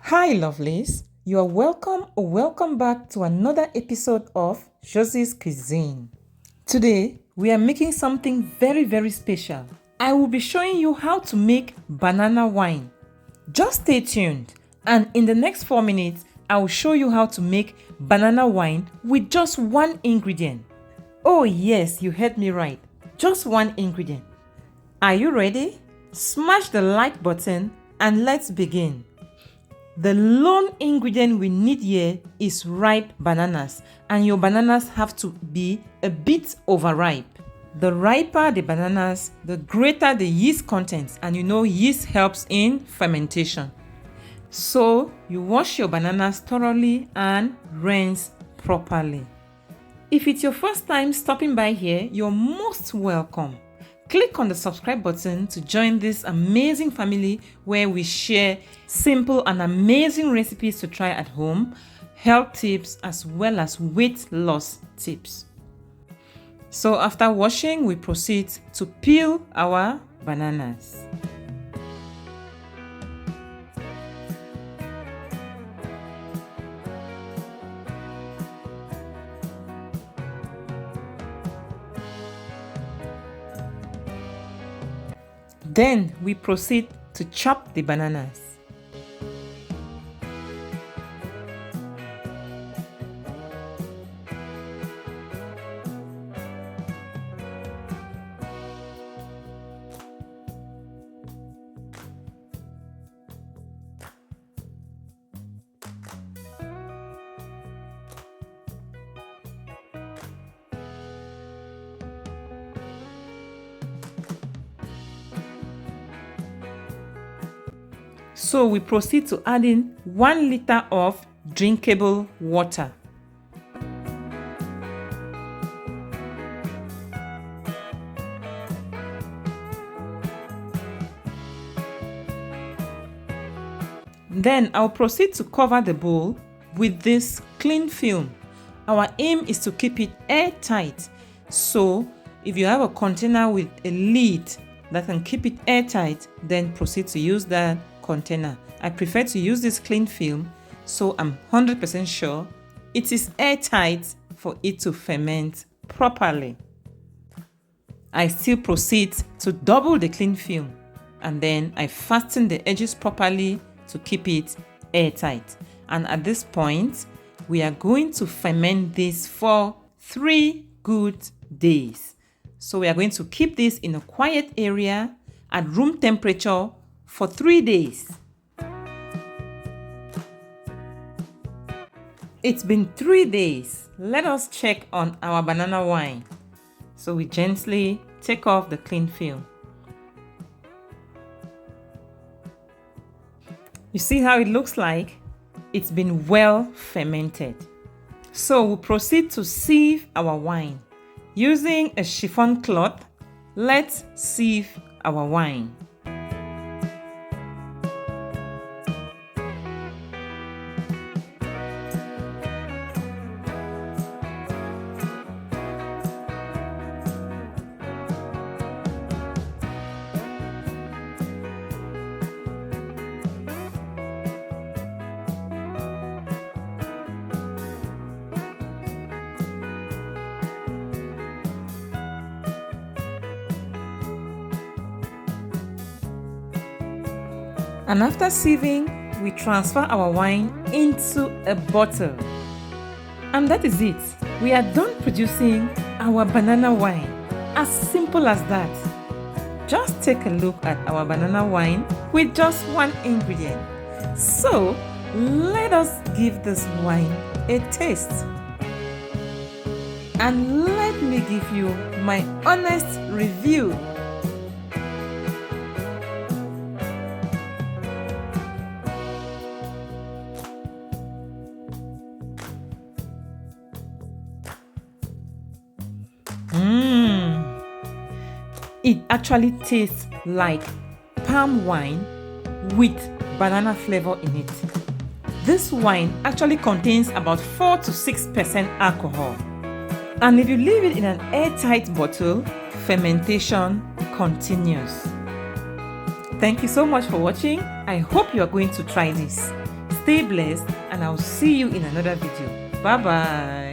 Hi, lovelies. You are welcome or welcome back to another episode of Josie's Cuisine. Today, we are making something very special. I will be showing you how to make banana wine. Just stay tuned, and in the next 4 minutes, I will show you how to make banana wine with just one ingredient. Oh yes, you heard me right. Just one ingredient. Are you ready? Smash the like button and let's begin. The lone ingredient we need here is ripe bananas, and your bananas have to be a bit overripe. The riper the bananas, the greater the yeast content, and you know yeast helps in fermentation. So you wash your bananas thoroughly and rinse properly. If it's your first time stopping by here, you're most welcome. Click on the subscribe button to join this amazing family where we share simple and amazing recipes to try at home, health tips, as well as weight loss tips. So after washing, we proceed to peel our bananas. Then we proceed to chop the bananas. So we proceed to add in 1 liter of drinkable water. Then I'll proceed to cover the bowl with this cling film. Our aim is to keep it airtight. So if you have a container with a lid that can keep it airtight, then proceed to use that container. I prefer to use this cling film, so I'm 100% sure it is airtight for it to ferment properly. I still proceed to double the cling film, and then I fasten the edges properly to keep it airtight. And at this point, we are going to ferment this for 3 good days. So we are going to keep this in a quiet area at room temperature for 3 days. It's been 3 days. Let us check on our banana wine. So we gently take off the cling film. You see how it looks like? It's been well fermented. So we'll proceed to sieve our wine. Using a chiffon cloth, let's sieve our wine. And after sieving, we transfer our wine into a bottle. And that is it. We are done producing our banana wine. As simple as that. Just take a look at our banana wine with just one ingredient. So, let us give this wine a taste. And let me give you my honest review. It actually tastes like palm wine with banana flavor in it. This wine actually contains about 4 to 6% alcohol. And if you leave it in an airtight bottle, fermentation continues. Thank you so much for watching. I hope you are going to try this. Stay blessed and I'll see you in another video. Bye bye.